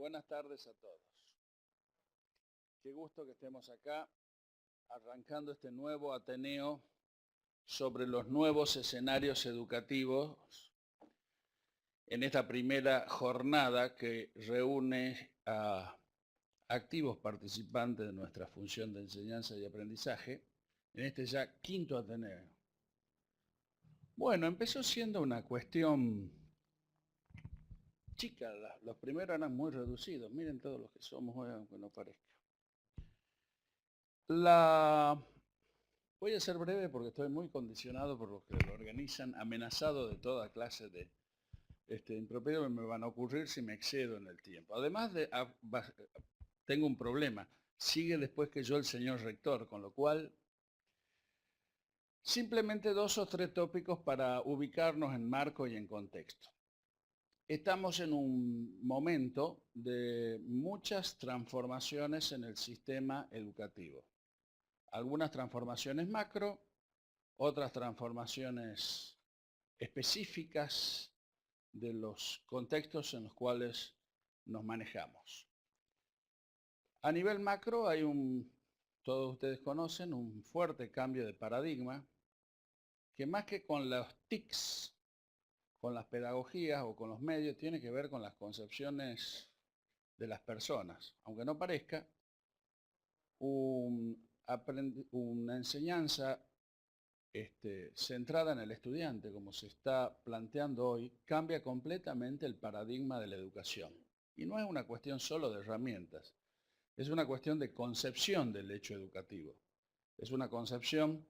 Buenas tardes a todos. Qué gusto que estemos acá arrancando este nuevo Ateneo sobre los nuevos escenarios educativos en esta primera jornada que reúne a activos participantes de nuestra función de enseñanza y aprendizaje en este ya quinto Ateneo. Bueno, empezó siendo una cuestión chica, los primeros eran muy reducidos, miren todos los que somos hoy, aunque no parezca. Voy a ser breve porque estoy muy condicionado por los que lo organizan, amenazado de toda clase de impropiedad que me van a ocurrir si me excedo en el tiempo. Además, tengo un problema, sigue después que yo el señor rector, con lo cual simplemente 2 o 3 tópicos para ubicarnos en marco y en contexto. Estamos en un momento de muchas transformaciones en el sistema educativo. Algunas transformaciones macro, otras transformaciones específicas de los contextos en los cuales nos manejamos. A nivel macro hay todos ustedes conocen, un fuerte cambio de paradigma que más que con los TICs, con las pedagogías o con los medios, tiene que ver con las concepciones de las personas. Aunque no parezca, una enseñanza centrada en el estudiante, como se está planteando hoy, cambia completamente el paradigma de la educación. Y no es una cuestión solo de herramientas, es una cuestión de concepción del hecho educativo. Es una concepción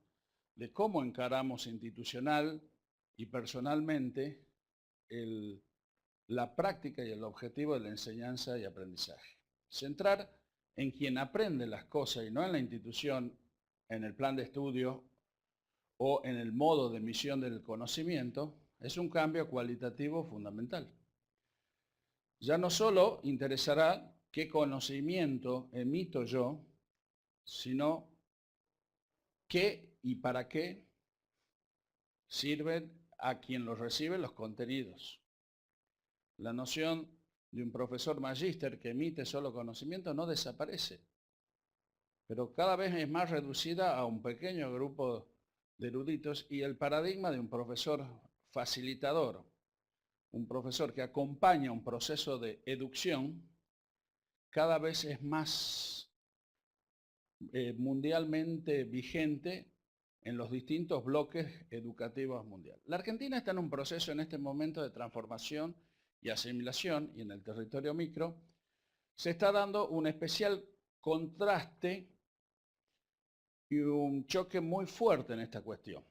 de cómo encaramos institucional y personalmente la práctica y el objetivo de la enseñanza y aprendizaje. Centrar en quien aprende las cosas y no en la institución, en el plan de estudio o en el modo de emisión del conocimiento, es un cambio cualitativo fundamental. Ya no solo interesará qué conocimiento emito yo, sino qué y para qué sirven a quien los recibe los contenidos. La noción de un profesor magíster que emite solo conocimiento no desaparece, pero cada vez es más reducida a un pequeño grupo de eruditos, y el paradigma de un profesor facilitador, un profesor que acompaña un proceso de educción, cada vez es más mundialmente vigente en los distintos bloques educativos mundiales. La Argentina está en un proceso en este momento de transformación y asimilación, y en el territorio micro se está dando un especial contraste y un choque muy fuerte en esta cuestión.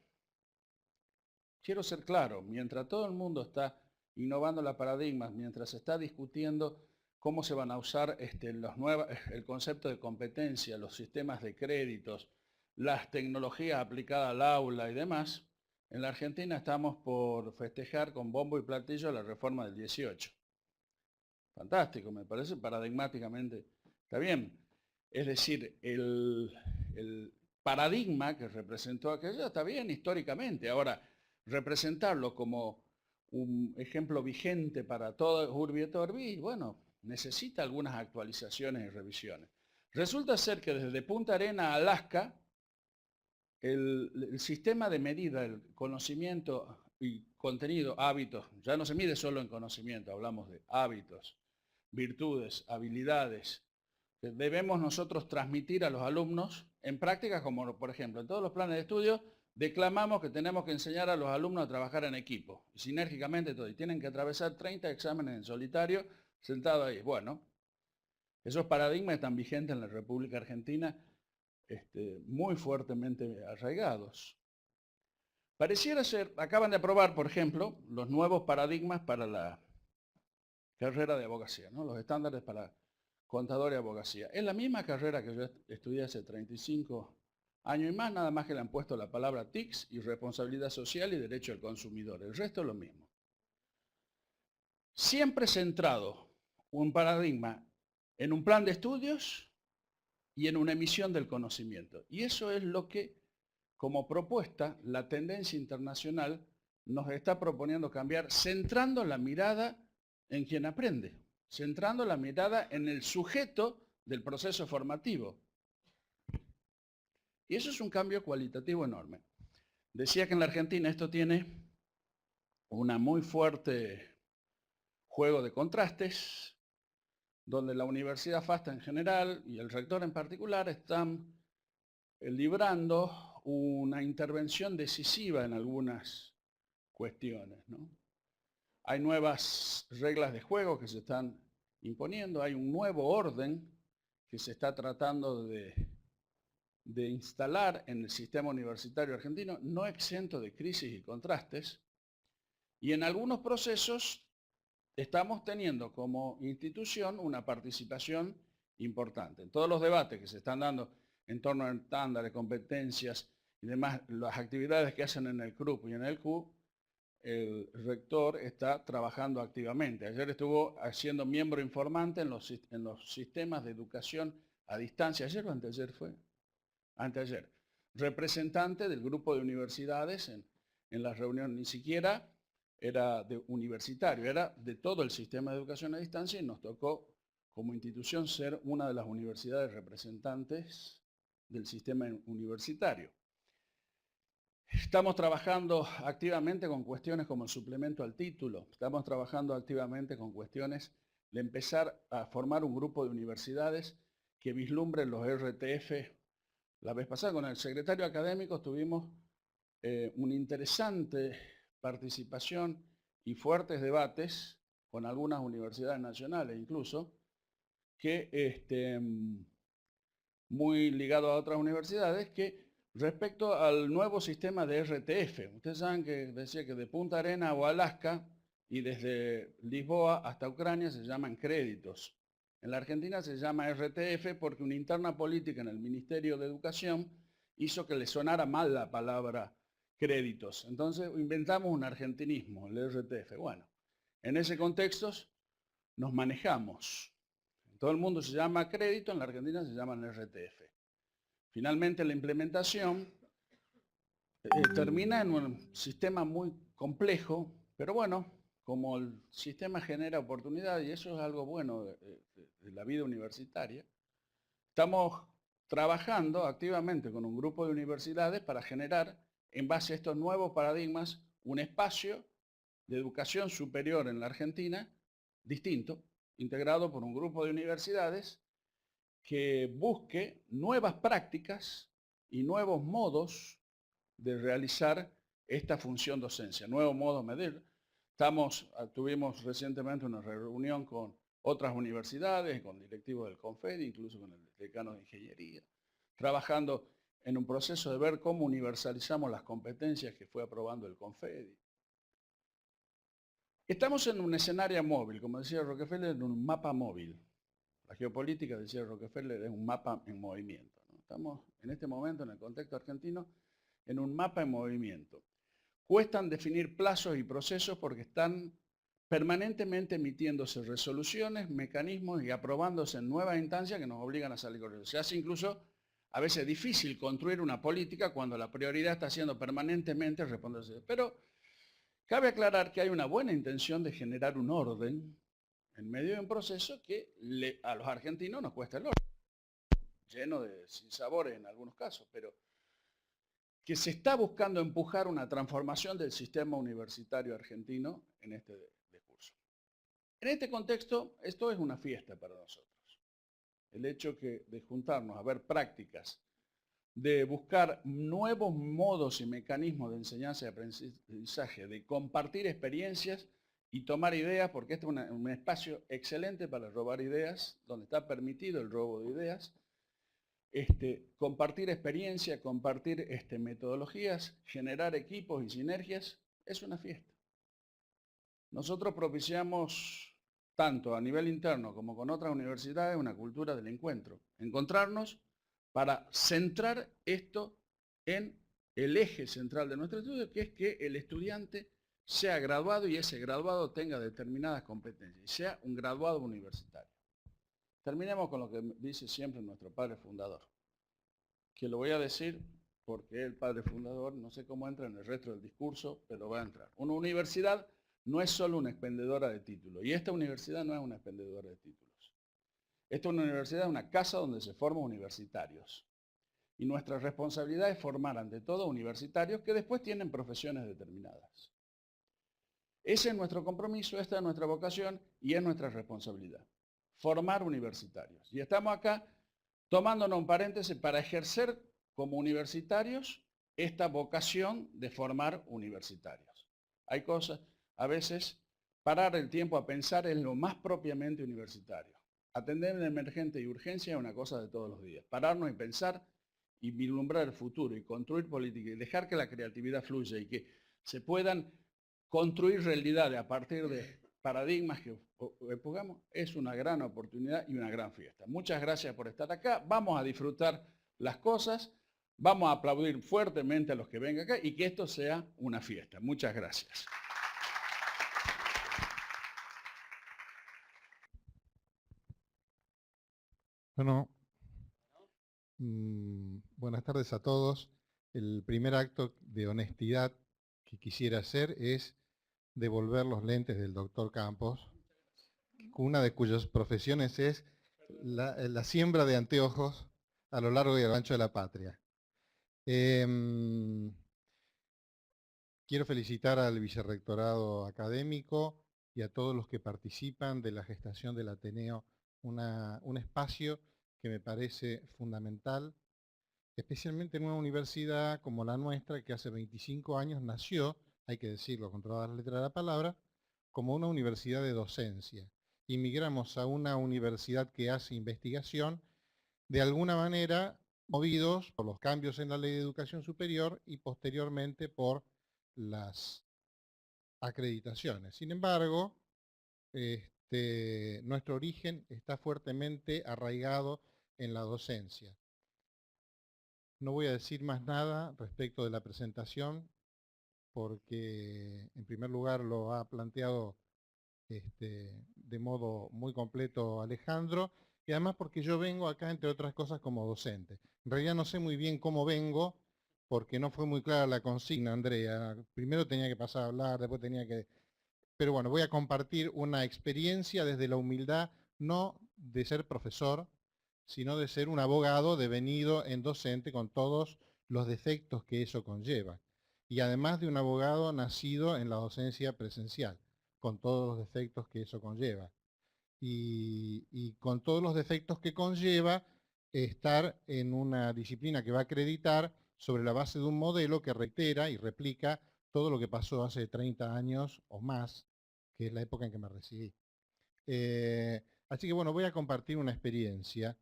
Quiero ser claro, mientras todo el mundo está innovando los paradigmas, mientras se está discutiendo cómo se van a usar el concepto de competencia, los sistemas de créditos, las tecnologías aplicadas al aula y demás, en la Argentina estamos por festejar con bombo y platillo la reforma del 18. Fantástico, me parece paradigmáticamente. Está bien. Es decir, el paradigma que representó aquello está bien históricamente. Ahora, representarlo como un ejemplo vigente para todo Urbi et Orbi, bueno, necesita algunas actualizaciones y revisiones. Resulta ser que desde Punta Arenas a Alaska, el sistema de medida, el conocimiento y contenido, hábitos, ya no se mide solo en conocimiento, hablamos de hábitos, virtudes, habilidades, que debemos nosotros transmitir a los alumnos en prácticas como, por ejemplo, en todos los planes de estudio, declamamos que tenemos que enseñar a los alumnos a trabajar en equipo, sinérgicamente todo, y tienen que atravesar 30 exámenes en solitario, sentado ahí. Bueno, esos paradigmas están vigentes en la República Argentina, muy fuertemente arraigados. Pareciera ser, acaban de aprobar, por ejemplo, los nuevos paradigmas para la carrera de abogacía, ¿no? Los estándares para contador y abogacía. Es la misma carrera que yo estudié hace 35 años y más, nada más que le han puesto la palabra TICS y responsabilidad social y derecho al consumidor. El resto es lo mismo. Siempre centrado un paradigma en un plan de estudios y en una emisión del conocimiento. Y eso es lo que, como propuesta, la tendencia internacional nos está proponiendo cambiar, centrando la mirada en quien aprende. centrando la mirada en el sujeto del proceso formativo. Y eso es un cambio cualitativo enorme. Decía que en la Argentina esto tiene una muy fuerte juego de contrastes, donde la Universidad FASTA en general y el rector en particular están librando una intervención decisiva en algunas cuestiones, ¿no? Hay nuevas reglas de juego que se están imponiendo, hay un nuevo orden que se está tratando de instalar en el sistema universitario argentino, no exento de crisis y contrastes, y en algunos procesos estamos teniendo como institución una participación importante. En todos los debates que se están dando en torno a estándares, competencias y demás, las actividades que hacen en el CRUP y en el CUP, el rector está trabajando activamente. Ayer estuvo siendo miembro informante en los sistemas de educación a distancia. ¿Ayer o anteayer fue? Anteayer. Representante del grupo de universidades en la reunión, ni siquiera era de universitario, era de todo el sistema de educación a distancia y nos tocó como institución ser una de las universidades representantes del sistema universitario. Estamos trabajando activamente con cuestiones como el suplemento al título, estamos trabajando activamente con cuestiones de empezar a formar un grupo de universidades que vislumbren los RTF. La vez pasada con el secretario académico tuvimos una interesante participación y fuertes debates con algunas universidades nacionales incluso, que muy ligado a otras universidades, que respecto al nuevo sistema de RTF. Ustedes saben que decía que de Punta Arenas o Alaska y desde Lisboa hasta Ucrania se llaman créditos. En la Argentina se llama RTF porque una interna política en el Ministerio de Educación hizo que le sonara mal la palabra créditos. Entonces inventamos un argentinismo, el RTF. Bueno, en ese contexto nos manejamos. En todo el mundo se llama crédito, en la Argentina se llaman RTF. Finalmente la implementación termina en un sistema muy complejo, pero bueno, como el sistema genera oportunidad, y eso es algo bueno de la vida universitaria, estamos trabajando activamente con un grupo de universidades para generar, en base a estos nuevos paradigmas, un espacio de educación superior en la Argentina distinto, integrado por un grupo de universidades que busque nuevas prácticas y nuevos modos de realizar esta función docencia, nuevos modos de medir. Tuvimos recientemente una reunión con otras universidades, con directivos del CONFEDI, incluso con el decano de Ingeniería, trabajando en un proceso de ver cómo universalizamos las competencias que fue aprobando el CONFEDI. Estamos en un escenario móvil, como decía Rockefeller, en un mapa móvil. La geopolítica, decía Rockefeller, es un mapa en movimiento, ¿no? Estamos en este momento, en el contexto argentino, en un mapa en movimiento. Cuestan definir plazos y procesos porque están permanentemente emitiéndose resoluciones, mecanismos y aprobándose en nuevas instancias que nos obligan a salir corriendo. Se hace incluso a veces difícil construir una política cuando la prioridad está siendo permanentemente responderse. Pero cabe aclarar que hay una buena intención de generar un orden en medio de un proceso que a los argentinos nos cuesta el orden, lleno de sinsabores en algunos casos, pero que se está buscando empujar una transformación del sistema universitario argentino en este discurso. En este contexto, esto es una fiesta para nosotros. El hecho de juntarnos a ver prácticas, de buscar nuevos modos y mecanismos de enseñanza y aprendizaje, de compartir experiencias y tomar ideas, porque este es un espacio excelente para robar ideas, donde está permitido el robo de ideas, compartir experiencia, compartir metodologías, generar equipos y sinergias, es una fiesta. Nosotros propiciamos, tanto a nivel interno como con otras universidades, una cultura del encuentro. Encontrarnos para centrar esto en el eje central de nuestro estudio, que es que el estudiante sea graduado y ese graduado tenga determinadas competencias y sea un graduado universitario. Terminemos con lo que dice siempre nuestro padre fundador, que lo voy a decir porque el padre fundador, no sé cómo entra en el resto del discurso, pero va a entrar. Una universidad no es solo una expendedora de títulos. Y esta universidad no es una expendedora de títulos. Esta universidad es una casa donde se forman universitarios. Y nuestra responsabilidad es formar ante todo universitarios que después tienen profesiones determinadas. Ese es nuestro compromiso, esta es nuestra vocación y es nuestra responsabilidad. Formar universitarios. Y estamos acá tomándonos un paréntesis para ejercer como universitarios esta vocación de formar universitarios. Hay cosas, a veces, parar el tiempo a pensar es lo más propiamente universitario. Atender en emergente y urgencia es una cosa de todos los días. Pararnos y pensar y vislumbrar el futuro y construir política y dejar que la creatividad fluya y que se puedan construir realidades a partir de paradigmas que empujamos, es una gran oportunidad y una gran fiesta. Muchas gracias por estar acá. Vamos a disfrutar las cosas, vamos a aplaudir fuertemente a los que vengan acá y que esto sea una fiesta. Muchas gracias. Bueno, buenas tardes a todos. El primer acto de honestidad que quisiera hacer es devolver los lentes del doctor Campos, una de cuyas profesiones es la siembra de anteojos a lo largo y a lo ancho de la patria. Quiero felicitar al vicerrectorado académico y a todos los que participan de la gestación del Ateneo, un espacio que me parece fundamental, especialmente en una universidad como la nuestra, que hace 25 años nació, hay que decirlo con todas las letras de la palabra, como una universidad de docencia. Migramos a una universidad que hace investigación, de alguna manera movidos por los cambios en la Ley de Educación Superior y posteriormente por las acreditaciones. Sin embargo, nuestro origen está fuertemente arraigado en la docencia. No voy a decir más nada respecto de la presentación, porque en primer lugar lo ha planteado de modo muy completo Alejandro, y además porque yo vengo acá, entre otras cosas, como docente. En realidad no sé muy bien cómo vengo, porque no fue muy clara la consigna, Andrea. Primero tenía que pasar a hablar, después tenía que... Pero bueno, voy a compartir una experiencia desde la humildad, no de ser profesor, sino de ser un abogado devenido en docente con todos los defectos que eso conlleva. Y además de un abogado nacido en la docencia presencial, con todos los defectos que eso conlleva. Y con todos los defectos que conlleva estar en una disciplina que va a acreditar sobre la base de un modelo que reitera y replica todo lo que pasó hace 30 años o más, que es la época en que me recibí. Así que bueno, voy a compartir una experiencia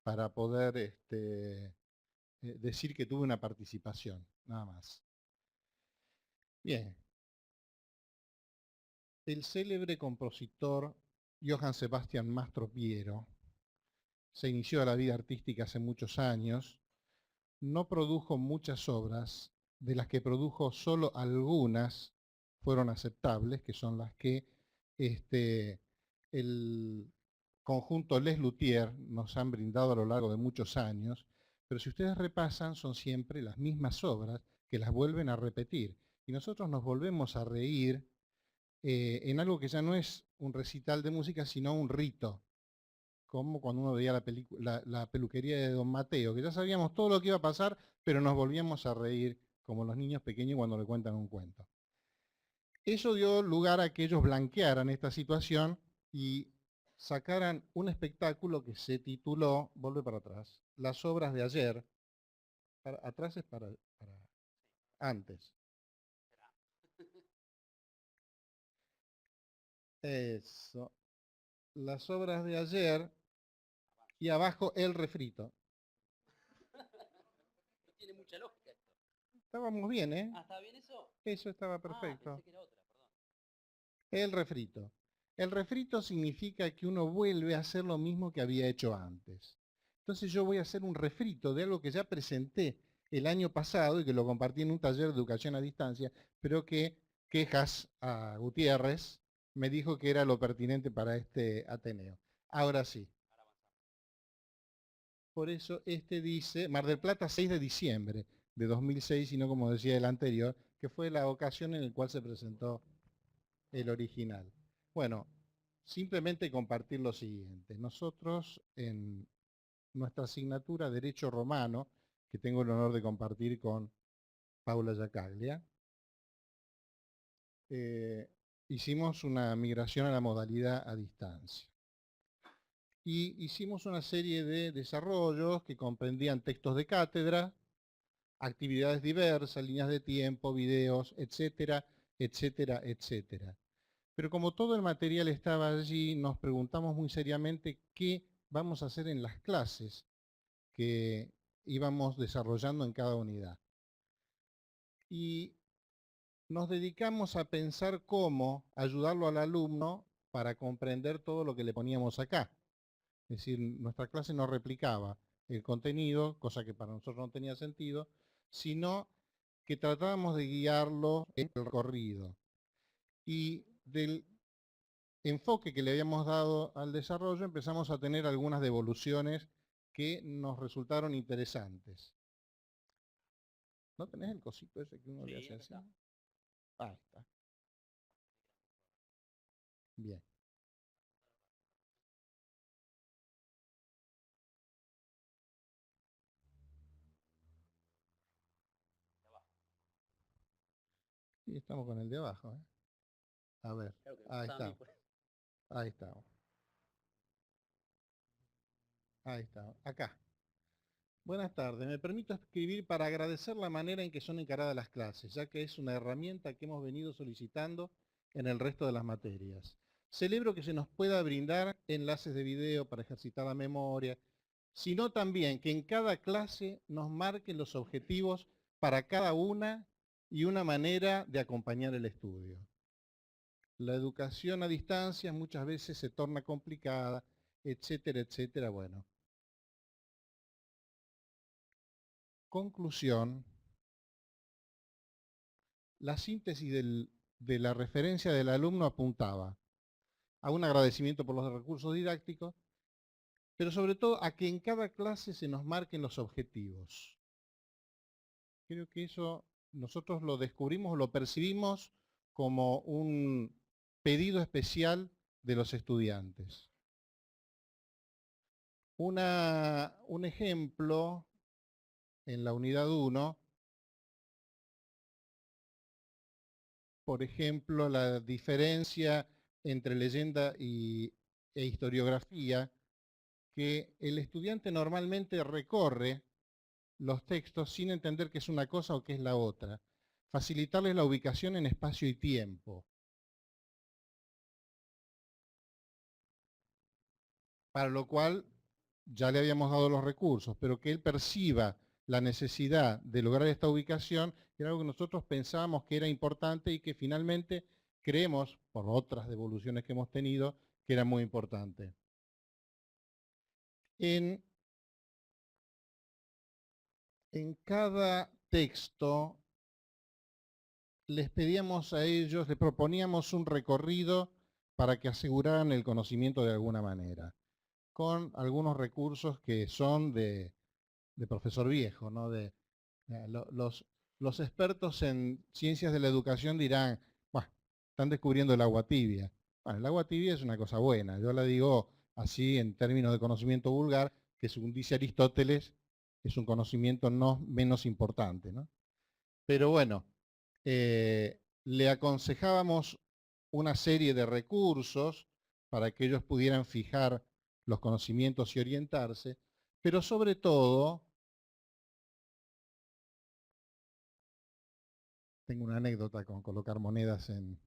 para poder decir que tuve una participación, nada más. Bien. El célebre compositor Johann Sebastian Mastropiero se inició a la vida artística hace muchos años, no produjo muchas obras, de las que produjo solo algunas fueron aceptables, que son las que el conjunto Les Luthiers nos han brindado a lo largo de muchos años, pero si ustedes repasan son siempre las mismas obras que las vuelven a repetir. Y nosotros nos volvemos a reír en algo que ya no es un recital de música, sino un rito, como cuando uno veía la peluquería de Don Mateo, que ya sabíamos todo lo que iba a pasar, pero nos volvíamos a reír como los niños pequeños cuando le cuentan un cuento. Eso dio lugar a que ellos blanquearan esta situación y sacaran un espectáculo que se tituló, vuelve para atrás, Las obras de ayer. Atrás es para antes. Eso. Las obras de ayer y abajo el refrito. No tiene mucha lógica esto. Estábamos bien, ¿eh? Ah, ¿estaba bien eso? Eso estaba perfecto. Pensé que era otra, perdón. El refrito. El refrito significa que uno vuelve a hacer lo mismo que había hecho antes. Entonces yo voy a hacer un refrito de algo que ya presenté el año pasado y que lo compartí en un taller de educación a distancia, pero que Quejas a Gutiérrez me dijo que era lo pertinente para este Ateneo. Ahora sí. Por eso dice Mar del Plata 6 de diciembre de 2006, y no como decía el anterior, que fue la ocasión en la cual se presentó el original. Bueno, simplemente compartir lo siguiente. Nosotros en nuestra asignatura Derecho Romano, que tengo el honor de compartir con Paula Yacaglia, hicimos una migración a la modalidad a distancia. Y hicimos una serie de desarrollos que comprendían textos de cátedra, actividades diversas, líneas de tiempo, videos, etcétera, etcétera, etcétera. Pero como todo el material estaba allí, nos preguntamos muy seriamente qué vamos a hacer en las clases que íbamos desarrollando en cada unidad. Y nos dedicamos a pensar cómo ayudarlo al alumno para comprender todo lo que le poníamos acá. Es decir, nuestra clase no replicaba el contenido, cosa que para nosotros no tenía sentido, sino que tratábamos de guiarlo en el recorrido. Y del enfoque que le habíamos dado al desarrollo empezamos a tener algunas devoluciones que nos resultaron interesantes. ¿No tenés el cosito ese que uno le hace así? Ahí está. Bien. Y estamos con el de abajo, ¿eh? A ver, Claro que me ahí pasaba a mí, está. pues. Ahí estamos. Ahí está. Acá. Buenas tardes. Me permito escribir para agradecer la manera en que son encaradas las clases, ya que es una herramienta que hemos venido solicitando en el resto de las materias. Celebro que se nos pueda brindar enlaces de video para ejercitar la memoria, sino también que en cada clase nos marquen los objetivos para cada una y una manera de acompañar el estudio. La educación a distancia muchas veces se torna complicada, etcétera, etcétera. Bueno, conclusión, la síntesis de la referencia del alumno apuntaba a un agradecimiento por los recursos didácticos, pero sobre todo a que en cada clase se nos marquen los objetivos. Creo que eso nosotros lo descubrimos, lo percibimos como un pedido especial de los estudiantes. Un ejemplo en la unidad 1, por ejemplo, la diferencia entre leyenda e historiografía, que el estudiante normalmente recorre los textos sin entender qué es una cosa o qué es la otra. Facilitarles la ubicación en espacio y tiempo. Para lo cual ya le habíamos dado los recursos, pero que él perciba la necesidad de lograr esta ubicación era algo que nosotros pensábamos que era importante y que finalmente creemos, por otras devoluciones que hemos tenido, que era muy importante. En cada texto les pedíamos a ellos, les proponíamos un recorrido para que aseguraran el conocimiento de alguna manera, con algunos recursos que son de profesor viejo, ¿no? Los expertos en ciencias de la educación dirán, "Bah, están descubriendo el agua tibia". Bueno, el agua tibia es una cosa buena, yo la digo así en términos de conocimiento vulgar, que según dice Aristóteles, es un conocimiento no menos importante, ¿no? Pero bueno, le aconsejábamos una serie de recursos para que ellos pudieran fijar los conocimientos y orientarse, pero sobre todo, tengo una anécdota con colocar monedas en...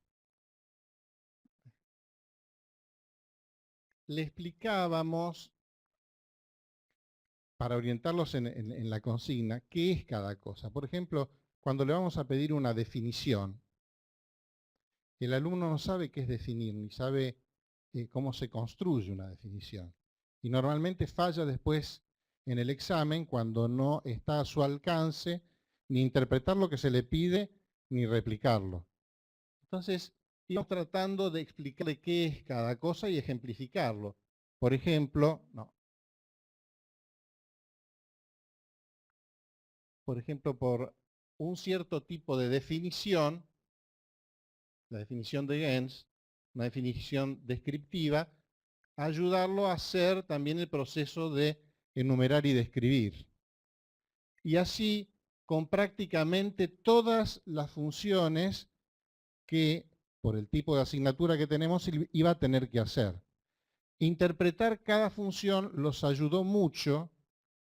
Le explicábamos, para orientarlos en la consigna, qué es cada cosa. Por ejemplo, cuando le vamos a pedir una definición, el alumno no sabe qué es definir, ni sabe cómo se construye una definición. Y normalmente falla después en el examen cuando no está a su alcance ni interpretar lo que se le pide, ni replicarlo. Entonces, íbamos tratando de explicarle qué es cada cosa y ejemplificarlo. Por ejemplo, por un cierto tipo de definición, la definición de Gens, una definición descriptiva, ayudarlo a hacer también el proceso de enumerar y describir. Y así con prácticamente todas las funciones que, por el tipo de asignatura que tenemos, iba a tener que hacer. Interpretar cada función los ayudó mucho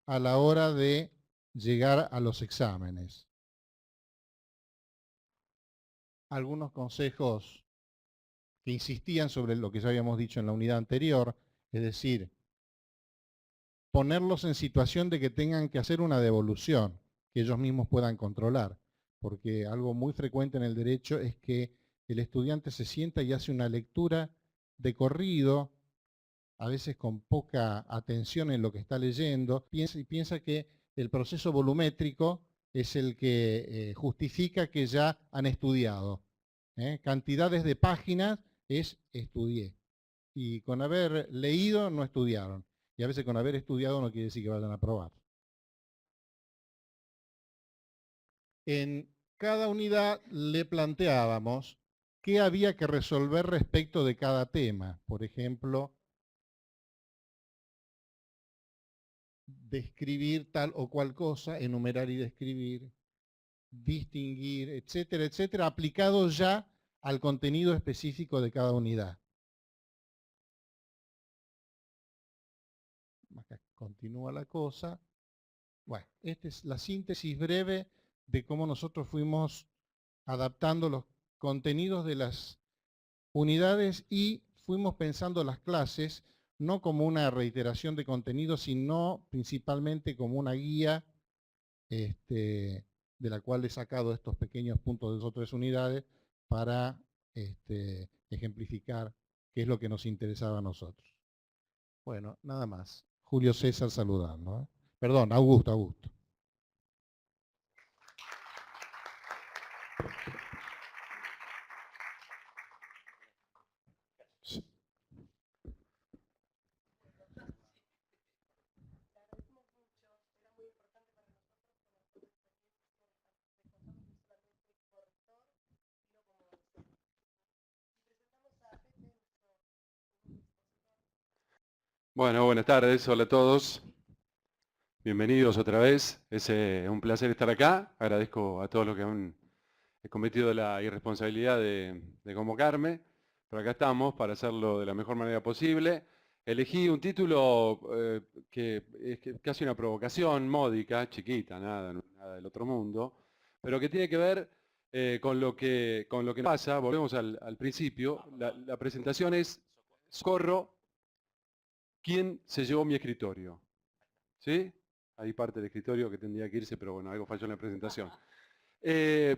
a la hora de llegar a los exámenes. Algunos consejos que insistían sobre lo que ya habíamos dicho en la unidad anterior, es decir, ponerlos en situación de que tengan que hacer una devolución, que ellos mismos puedan controlar, porque algo muy frecuente en el derecho es que el estudiante se sienta y hace una lectura de corrido, a veces con poca atención en lo que está leyendo, piensa que el proceso volumétrico es el que justifica que ya han estudiado. Cantidades de páginas es estudié. Y con haber leído no estudiaron. Y a veces con haber estudiado no quiere decir que vayan a aprobar. En cada unidad le planteábamos qué había que resolver respecto de cada tema. Por ejemplo, describir tal o cual cosa, enumerar y describir, distinguir, etcétera, etcétera, aplicado ya al contenido específico de cada unidad. Acá continúa la cosa. Bueno, esta es la síntesis breve de cómo nosotros fuimos adaptando los contenidos de las unidades y fuimos pensando las clases no como una reiteración de contenido, sino principalmente como una guía de la cual he sacado estos pequeños puntos de las otras unidades para ejemplificar qué es lo que nos interesaba a nosotros. Bueno, nada más. Julio César saludando. Perdón, Augusto. Sí. Bueno, buenas tardes, hola a todos. Bienvenidos otra vez. Es un placer estar acá. Agradezco a todos los que han cometido la irresponsabilidad de convocarme. Pero acá estamos para hacerlo de la mejor manera posible. Elegí un título que es casi una provocación módica, chiquita, nada del otro mundo, pero que tiene que ver con lo que nos pasa. Volvemos al principio. La presentación es Socorro. ¿Quién se llevó mi escritorio? ¿Sí? Hay parte del escritorio que tendría que irse, pero bueno, algo falló en la presentación. El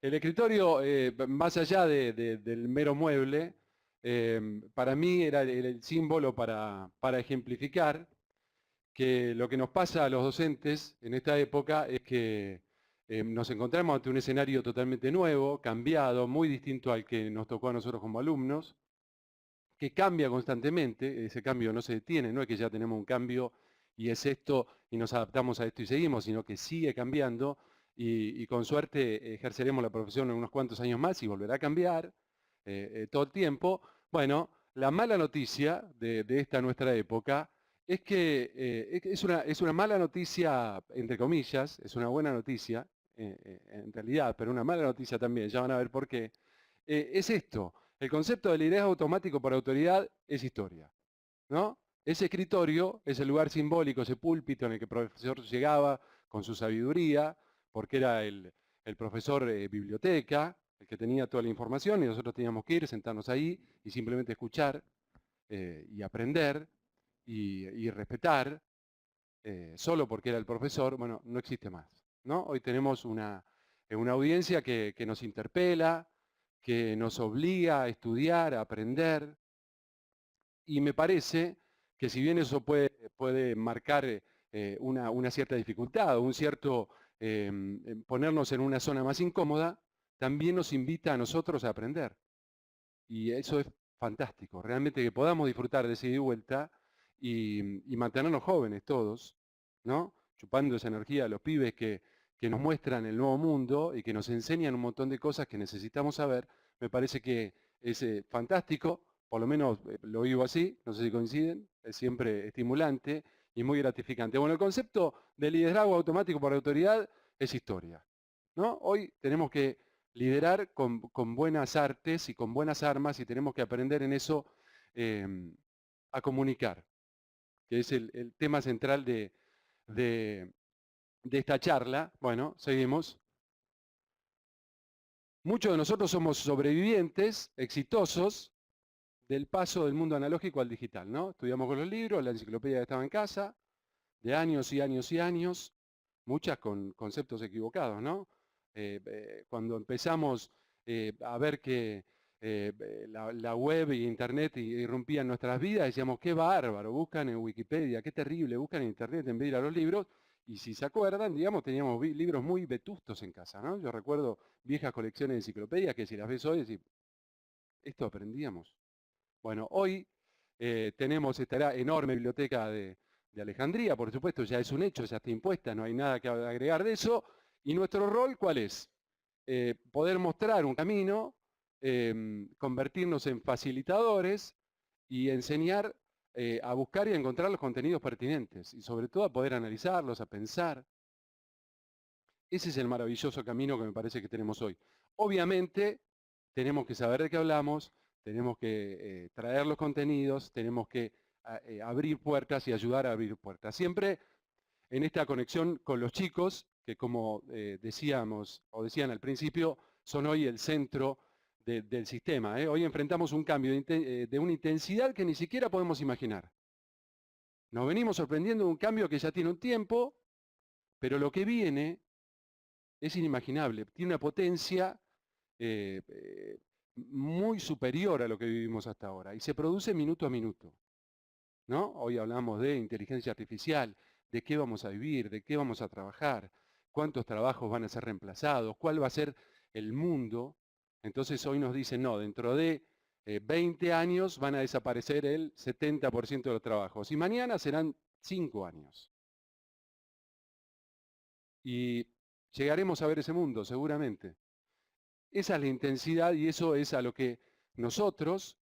escritorio, más allá del mero mueble, para mí era el símbolo para ejemplificar que lo que nos pasa a los docentes en esta época es que nos encontramos ante un escenario totalmente nuevo, cambiado, muy distinto al que nos tocó a nosotros como alumnos, que cambia constantemente, ese cambio no se detiene, no es que ya tenemos un cambio y es esto y nos adaptamos a esto y seguimos, sino que sigue cambiando y con suerte ejerceremos la profesión en unos cuantos años más y volverá a cambiar todo el tiempo. Bueno, la mala noticia de esta nuestra época es que es una mala noticia, entre comillas, es una buena noticia en realidad, pero una mala noticia también, ya van a ver por qué, es esto. El concepto del liderazgo automático por autoridad es historia, ¿no? Ese escritorio es el lugar simbólico, ese púlpito en el que el profesor llegaba con su sabiduría, porque era el profesor biblioteca, el que tenía toda la información, y nosotros teníamos que ir, sentarnos ahí y simplemente escuchar y aprender y respetar, solo porque era el profesor. Bueno, no existe más, ¿no? Hoy tenemos una audiencia que nos interpela, que nos obliga a estudiar, a aprender, y me parece que si bien eso puede marcar una cierta dificultad, un cierto ponernos en una zona más incómoda, también nos invita a nosotros a aprender. Y eso es fantástico, realmente que podamos disfrutar de ese ida y vuelta y mantenernos jóvenes todos, ¿no? Chupando esa energía a los pibes que que nos muestran el nuevo mundo y que nos enseñan un montón de cosas que necesitamos saber, me parece que es fantástico, por lo menos lo vivo así, no sé si coinciden, es siempre estimulante y muy gratificante. Bueno, el concepto de liderazgo automático por autoridad es historia, ¿no? Hoy tenemos que liderar con buenas artes y con buenas armas y tenemos que aprender en eso a comunicar, que es el tema central de esta charla. Bueno, seguimos. Muchos de nosotros somos sobrevivientes exitosos del paso del mundo analógico al digital, ¿no? Estudiamos con los libros, la enciclopedia que estaba en casa, de años y años y años, muchas con conceptos equivocados, ¿no? Cuando empezamos a ver que la web y internet irrumpían nuestras vidas, decíamos, qué bárbaro, buscan en Wikipedia, qué terrible, buscan en internet en vez de ir a los libros. Y si se acuerdan, digamos, teníamos libros muy vetustos en casa, ¿no? Yo recuerdo viejas colecciones de enciclopedias que si las ves hoy, decís, esto aprendíamos. Bueno, hoy tenemos esta enorme biblioteca de Alejandría, por supuesto, ya es un hecho, ya está impuesta, no hay nada que agregar de eso. ¿Y nuestro rol cuál es? Poder mostrar un camino, convertirnos en facilitadores y enseñar a buscar y a encontrar los contenidos pertinentes y sobre todo a poder analizarlos, a pensar. Ese es el maravilloso camino que me parece que tenemos hoy. Obviamente tenemos que saber de qué hablamos, tenemos que traer los contenidos, tenemos que abrir puertas y ayudar a abrir puertas. Siempre en esta conexión con los chicos, que como decíamos o decían al principio, son hoy el centro del sistema. Hoy enfrentamos un cambio de una intensidad que ni siquiera podemos imaginar. Nos venimos sorprendiendo de un cambio que ya tiene un tiempo, pero lo que viene es inimaginable. Tiene una potencia muy superior a lo que vivimos hasta ahora y se produce minuto a minuto, ¿no? Hoy hablamos de inteligencia artificial, de qué vamos a vivir, de qué vamos a trabajar, cuántos trabajos van a ser reemplazados, cuál va a ser el mundo. Entonces hoy nos dicen, no, dentro de 20 años van a desaparecer el 70% de los trabajos y mañana serán 5 años. Y llegaremos a ver ese mundo, seguramente. Esa es la intensidad y eso es a lo que nosotros,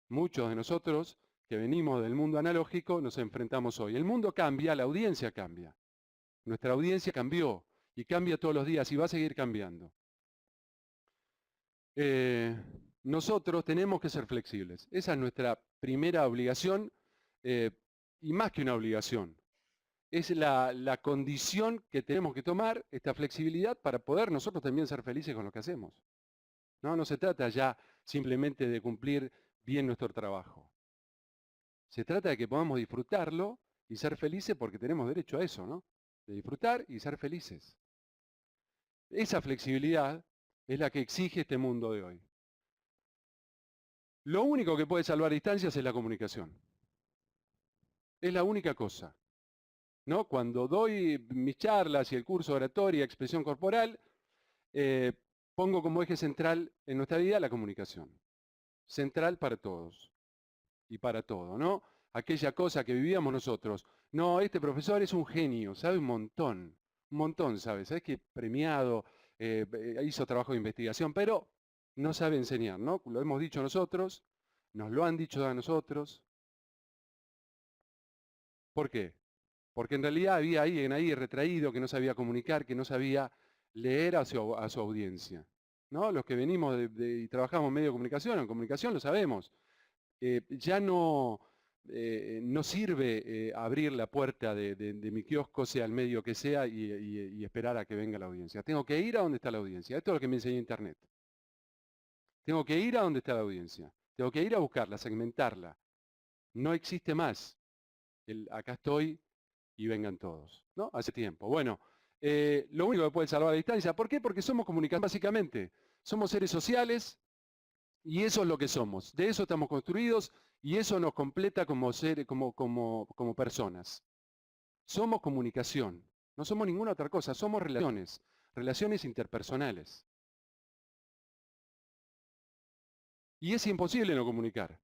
muchos de nosotros, que venimos del mundo analógico, nos enfrentamos hoy. El mundo cambia, la audiencia cambia. Nuestra audiencia cambió y cambia todos los días y va a seguir cambiando. Nosotros tenemos que ser flexibles. Esa es nuestra primera obligación y más que una obligación. Es la condición que tenemos que tomar, esta flexibilidad, para poder nosotros también ser felices con lo que hacemos. No se trata ya simplemente de cumplir bien nuestro trabajo. Se trata de que podamos disfrutarlo y ser felices porque tenemos derecho a eso, ¿no? De disfrutar y ser felices. Esa flexibilidad es la que exige este mundo de hoy. Lo único que puede salvar distancias es la comunicación. Es la única cosa, ¿no? Cuando doy mis charlas y el curso de oratoria, expresión corporal, pongo como eje central en nuestra vida la comunicación. Central para todos y para todo, ¿no? Aquella cosa que vivíamos nosotros. No, este profesor es un genio, sabe un montón sabe. ¿Sabes qué? Premiado, hizo trabajo de investigación, pero no sabe enseñar, ¿no? Lo hemos dicho nosotros, nos lo han dicho a nosotros. ¿Por qué? Porque en realidad había alguien ahí retraído que no sabía comunicar, que no sabía leer a su audiencia, ¿no? Los que venimos y trabajamos en medio de comunicación, en comunicación lo sabemos. Ya no sirve abrir la puerta de mi kiosco, sea el medio que sea, y esperar a que venga la audiencia. Tengo que ir a donde está la audiencia. Esto es lo que me enseñó Internet. Tengo que ir a donde está la audiencia. Tengo que ir a buscarla, segmentarla. No existe más acá estoy y vengan todos, ¿no? Hace tiempo. Bueno, lo único que puede salvar la distancia. ¿Por qué? Porque somos comunicadores, básicamente. Somos seres sociales y eso es lo que somos. De eso estamos construidos y eso nos completa como como personas. Somos comunicación. No somos ninguna otra cosa. Somos relaciones interpersonales. Y es imposible no comunicar,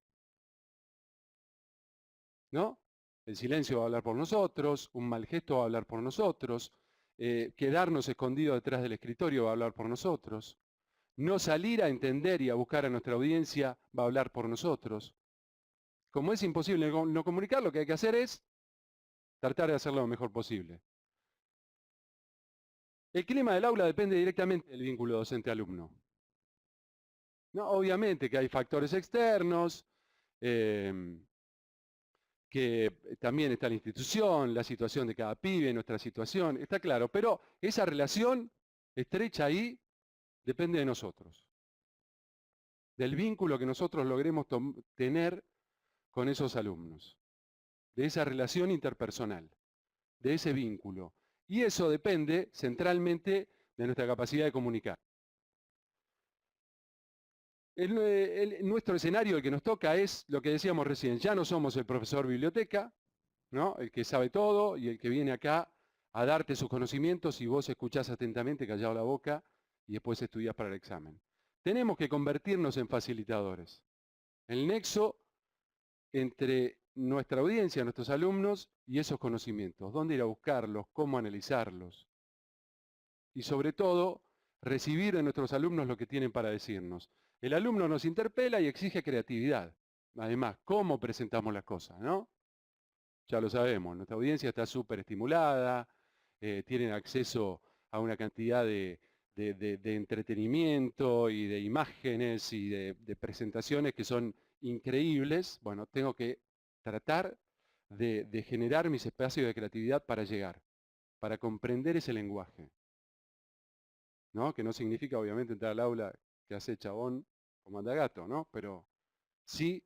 ¿no? El silencio va a hablar por nosotros, un mal gesto va a hablar por nosotros, quedarnos escondidos detrás del escritorio va a hablar por nosotros. No salir a entender y a buscar a nuestra audiencia va a hablar por nosotros. Como es imposible no comunicar, lo que hay que hacer es tratar de hacerlo lo mejor posible. El clima del aula depende directamente del vínculo docente-alumno. ¿No? Obviamente que hay factores externos, que también está la institución, la situación de cada pibe, nuestra situación, está claro, pero esa relación estrecha ahí depende de nosotros, del vínculo que nosotros logremos tener con esos alumnos, de esa relación interpersonal, de ese vínculo. Y eso depende centralmente de nuestra capacidad de comunicar. Nuestro escenario, el que nos toca, es lo que decíamos recién. Ya no somos el profesor biblioteca, ¿no? El que sabe todo y el que viene acá a darte sus conocimientos y vos escuchás atentamente, callado la boca, y después estudiás para el examen. Tenemos que convertirnos en facilitadores. El nexo entre nuestra audiencia, nuestros alumnos y esos conocimientos. ¿Dónde ir a buscarlos? ¿Cómo analizarlos? Y sobre todo, recibir de nuestros alumnos lo que tienen para decirnos. El alumno nos interpela y exige creatividad. Además, ¿cómo presentamos las cosas, no? Ya lo sabemos, nuestra audiencia está súper estimulada, tienen acceso a una cantidad de entretenimiento y de imágenes y de presentaciones que son increíbles. Bueno, tengo que tratar de generar mis espacios de creatividad para llegar, para comprender ese lenguaje. ¿No? Que no significa, obviamente, entrar al aula que hace chabón o manda gato, ¿no? Pero sí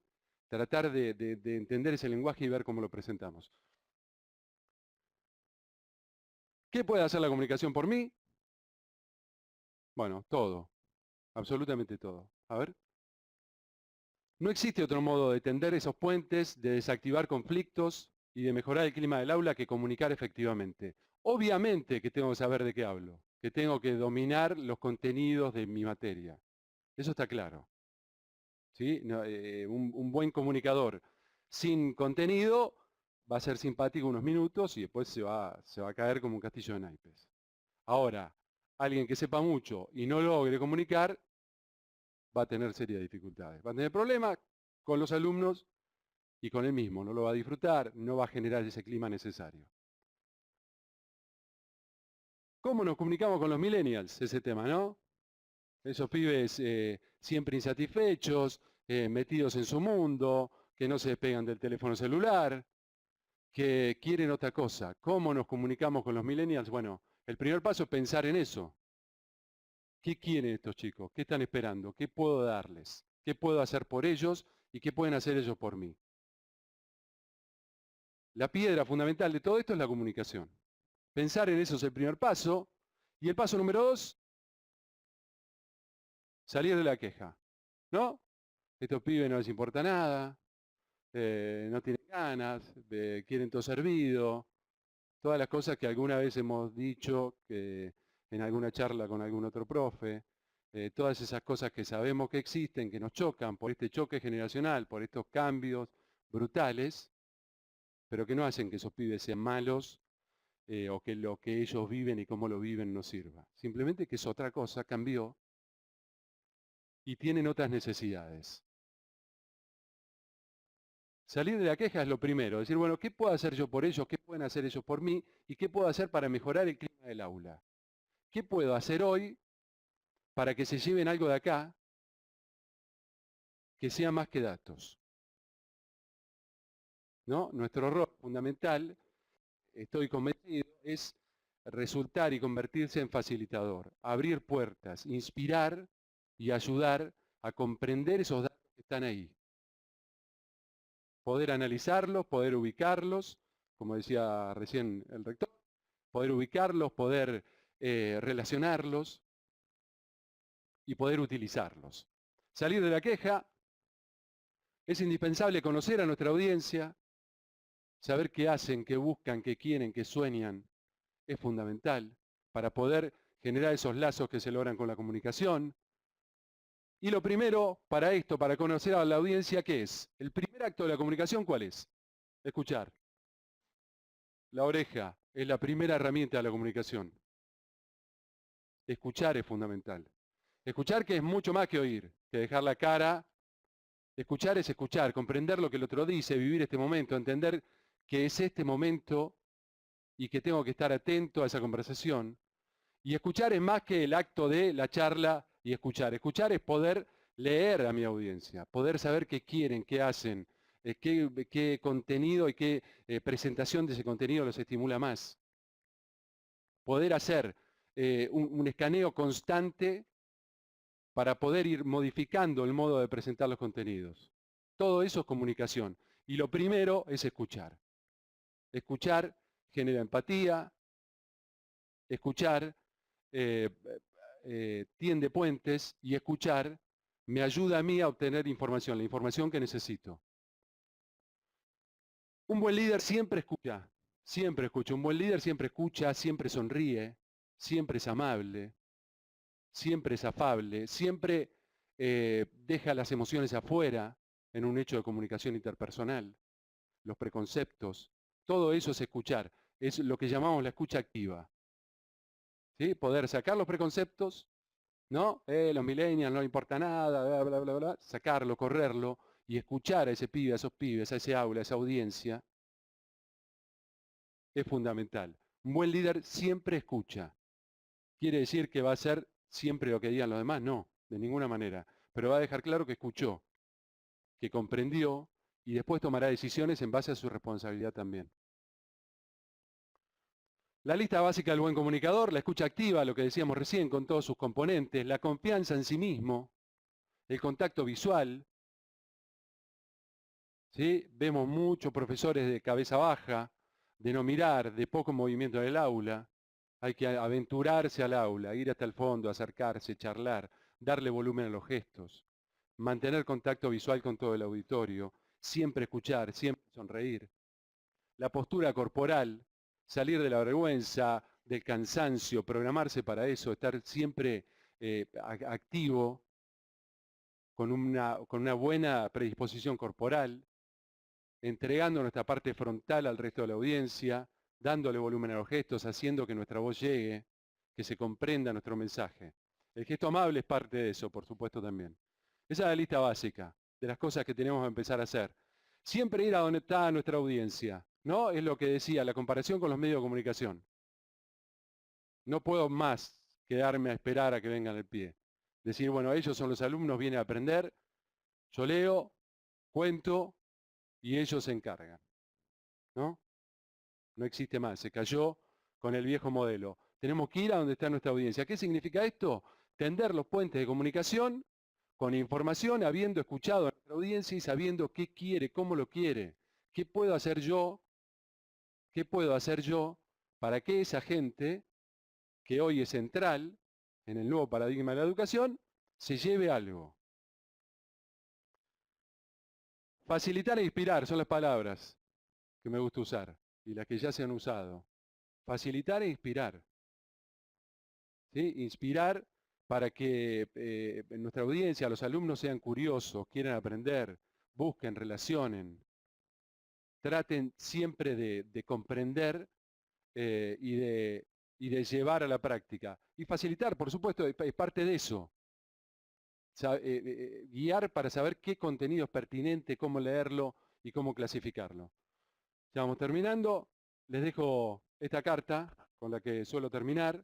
tratar de entender ese lenguaje y ver cómo lo presentamos. ¿Qué puede hacer la comunicación por mí? Bueno, todo, absolutamente todo. A ver. No existe otro modo de tender esos puentes, de desactivar conflictos y de mejorar el clima del aula que comunicar efectivamente. Obviamente que tengo que saber de qué hablo, que tengo que dominar los contenidos de mi materia. Eso está claro. ¿Sí? No, un buen comunicador sin contenido va a ser simpático unos minutos y después se va a caer como un castillo de naipes. Ahora, alguien que sepa mucho y no logre comunicar, va a tener serias dificultades. Va a tener problemas con los alumnos y con él mismo. No lo va a disfrutar, no va a generar ese clima necesario. ¿Cómo nos comunicamos con los millennials? Ese tema, ¿no? Esos pibes siempre insatisfechos, metidos en su mundo, que no se despegan del teléfono celular, que quieren otra cosa. ¿Cómo nos comunicamos con los millennials? Bueno, el primer paso es pensar en eso. ¿Qué quieren estos chicos? ¿Qué están esperando? ¿Qué puedo darles? ¿Qué puedo hacer por ellos? ¿Y qué pueden hacer ellos por mí? La piedra fundamental de todo esto es la comunicación. Pensar en eso es el primer paso. Y el paso número 2, salir de la queja. ¿No? Estos pibes no les importa nada, no tienen ganas, quieren todo servido. Todas las cosas que alguna vez hemos dicho que en alguna charla con algún otro profe. Todas esas cosas que sabemos que existen, que nos chocan por este choque generacional, por estos cambios brutales, pero que no hacen que esos pibes sean malos o que lo que ellos viven y cómo lo viven no sirva. Simplemente que es otra cosa, cambió y tienen otras necesidades. Salir de la queja es lo primero, decir, bueno, ¿qué puedo hacer yo por ellos? ¿Qué pueden hacer ellos por mí? ¿Y qué puedo hacer para mejorar el clima del aula? ¿Qué puedo hacer hoy para que se lleven algo de acá que sea más que datos? ¿No? Nuestro rol fundamental, estoy convencido, es resultar y convertirse en facilitador, abrir puertas, inspirar y ayudar a comprender esos datos que están ahí. Poder analizarlos, poder ubicarlos, como decía recién el rector, poder ubicarlos, poder relacionarlos y poder utilizarlos. Salir de la queja, es indispensable conocer a nuestra audiencia, saber qué hacen, qué buscan, qué quieren, qué sueñan, es fundamental para poder generar esos lazos que se logran con la comunicación. Y lo primero para esto, para conocer a la audiencia, ¿qué es? El primer acto de la comunicación, ¿cuál es? Escuchar. La oreja es la primera herramienta de la comunicación. escuchar es fundamental. Escuchar, que es mucho más que oír, que dejar la cara. Escuchar es escuchar, comprender lo que el otro dice, vivir este momento, entender que es este momento y que tengo que estar atento a esa conversación. Y escuchar es más que el acto de la charla y escuchar. Escuchar es poder leer a mi audiencia, poder saber qué quieren, qué hacen, qué contenido y qué presentación de ese contenido los estimula más. Poder hacer un escaneo constante para poder ir modificando el modo de presentar los contenidos. Todo eso es comunicación. Y lo primero es escuchar. Escuchar genera empatía, escuchar tiende puentes y escuchar me ayuda a mí a obtener información, la información que necesito. Un buen líder siempre escucha, siempre escucha. Un buen líder siempre escucha, siempre sonríe, siempre es amable, siempre es afable, siempre deja las emociones afuera en un hecho de comunicación interpersonal, los preconceptos. Todo eso es escuchar, es lo que llamamos la escucha activa. ¿Sí? Poder sacar los preconceptos, ¿no? Los millennials no le importa nada, bla, bla, bla, bla, sacarlo, correrlo y escuchar a ese pibe, a esos pibes, a ese aula, a esa audiencia, es fundamental. Un buen líder siempre escucha. ¿Quiere decir que va a hacer siempre lo que digan los demás? No, de ninguna manera. Pero va a dejar claro que escuchó, que comprendió y después tomará decisiones en base a su responsabilidad también. La lista básica del buen comunicador, la escucha activa, lo que decíamos recién, con todos sus componentes, la confianza en sí mismo, el contacto visual. ¿Sí? Vemos muchos profesores de cabeza baja, de no mirar, de poco movimiento en el aula. Hay que aventurarse al aula, ir hasta el fondo, acercarse, charlar, darle volumen a los gestos, mantener contacto visual con todo el auditorio, siempre escuchar, siempre sonreír. La postura corporal, salir de la vergüenza, del cansancio, programarse para eso, estar siempre activo, con una buena predisposición corporal, entregando nuestra parte frontal al resto de la audiencia, dándole volumen a los gestos, haciendo que nuestra voz llegue, que se comprenda nuestro mensaje. El gesto amable es parte de eso, por supuesto, también. Esa es la lista básica de las cosas que tenemos que empezar a hacer. Siempre ir a donde está nuestra audiencia, ¿no? Es lo que decía, la comparación con los medios de comunicación. No puedo más quedarme a esperar a que vengan al pie. Decir, bueno, ellos son los alumnos, vienen a aprender, yo leo, cuento y ellos se encargan, ¿no? No existe más, se cayó con el viejo modelo. Tenemos que ir a donde está nuestra audiencia. ¿Qué significa esto? Tender los puentes de comunicación con información, habiendo escuchado a nuestra audiencia y sabiendo qué quiere, cómo lo quiere. ¿Qué puedo hacer yo? ¿Qué puedo hacer yo para que esa gente, que hoy es central en el nuevo paradigma de la educación, se lleve algo? Facilitar e inspirar son las palabras que me gusta usar y las que ya se han usado. Facilitar e inspirar. ¿Sí? Inspirar para que nuestra audiencia, los alumnos sean curiosos, quieran aprender, busquen, relacionen, traten siempre de comprender y de llevar a la práctica. Y facilitar, por supuesto, es parte de eso. Guiar para saber qué contenido es pertinente, cómo leerlo y cómo clasificarlo. Ya vamos terminando. Les dejo esta carta con la que suelo terminar.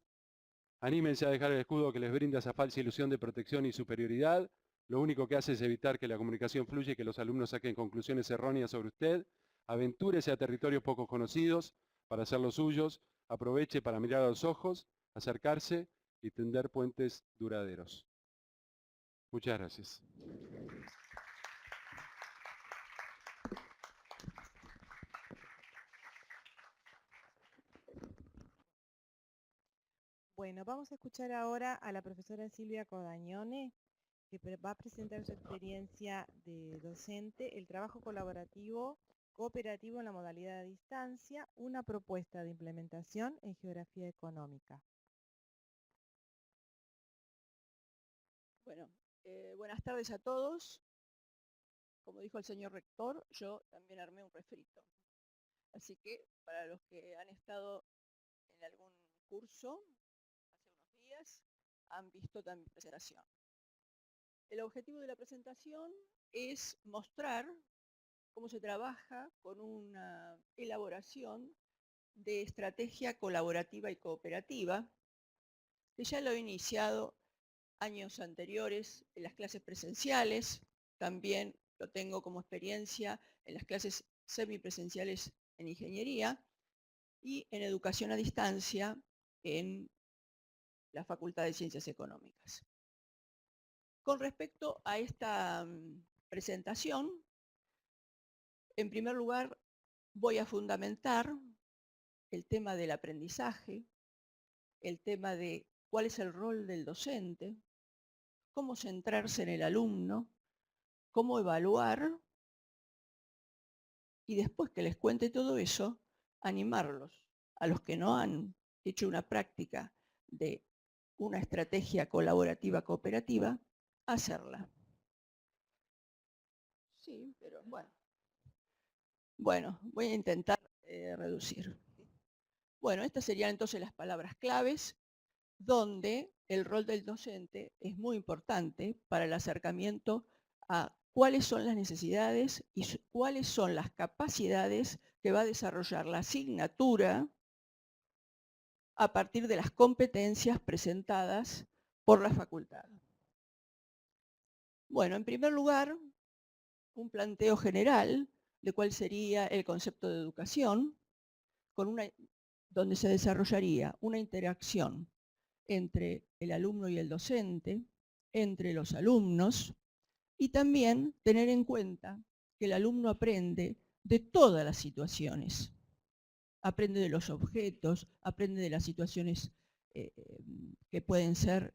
Anímense a dejar el escudo que les brinda esa falsa ilusión de protección y superioridad. Lo único que hace es evitar que la comunicación fluya y que los alumnos saquen conclusiones erróneas sobre usted. Aventúrese a territorios poco conocidos para hacer los suyos. Aproveche para mirar a los ojos, acercarse y tender puentes duraderos. Muchas gracias. Bueno, vamos a escuchar ahora a la profesora Silvia Codagnone, que va a presentar su experiencia de docente, el trabajo colaborativo cooperativo en la modalidad de distancia, una propuesta de implementación en geografía económica. Bueno, buenas tardes a todos. Como dijo el señor rector, yo también armé un refrito. Así que para los que han estado en algún curso hace unos días, han visto también la presentación. El objetivo de la presentación es mostrar cómo se trabaja con una elaboración de estrategia colaborativa y cooperativa, que ya lo he iniciado años anteriores en las clases presenciales, también lo tengo como experiencia en las clases semipresenciales en ingeniería y en educación a distancia en la Facultad de Ciencias Económicas. Con respecto a esta presentación, en primer lugar voy a fundamentar el tema del aprendizaje, el tema de cuál es el rol del docente, cómo centrarse en el alumno, cómo evaluar, y después que les cuente todo eso, animarlos a los que no han hecho una práctica de una estrategia colaborativa cooperativa, a hacerla. Sí, pero bueno. Bueno, voy a intentar reducir. Bueno, estas serían entonces las palabras claves, donde el rol del docente es muy importante para el acercamiento a cuáles son las necesidades y cuáles son las capacidades que va a desarrollar la asignatura a partir de las competencias presentadas por la facultad. Bueno, en primer lugar, un planteo general de cuál sería el concepto de educación, donde se desarrollaría una interacción entre el alumno y el docente, entre los alumnos, y también tener en cuenta que el alumno aprende de todas las situaciones. Aprende de los objetos, aprende de las situaciones que pueden ser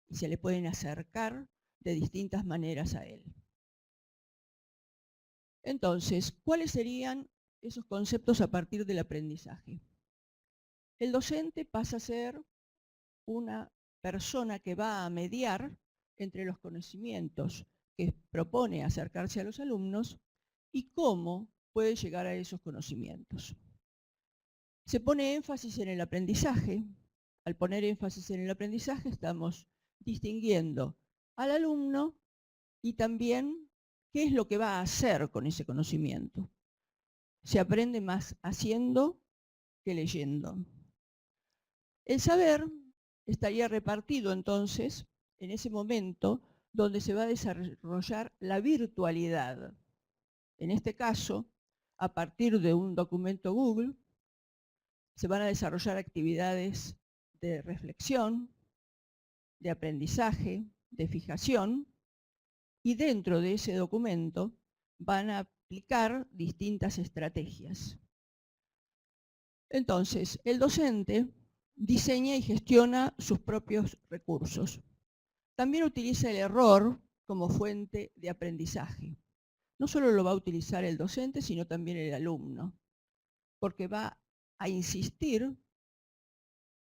y se le pueden acercar de distintas maneras a él. Entonces, ¿cuáles serían esos conceptos a partir del aprendizaje? El docente pasa a ser una persona que va a mediar entre los conocimientos que propone acercarse a los alumnos y cómo puede llegar a esos conocimientos. Se pone énfasis en el aprendizaje. Al poner énfasis en el aprendizaje estamos distinguiendo al alumno y también qué es lo que va a hacer con ese conocimiento. Se aprende más haciendo que leyendo. El saber estaría repartido entonces en ese momento donde se va a desarrollar la virtualidad. En este caso, a partir de un documento Google, se van a desarrollar actividades de reflexión, de aprendizaje, de fijación, y dentro de ese documento van a aplicar distintas estrategias. Entonces, el docente diseña y gestiona sus propios recursos. También utiliza el error como fuente de aprendizaje. No solo lo va a utilizar el docente, sino también el alumno, porque va a insistir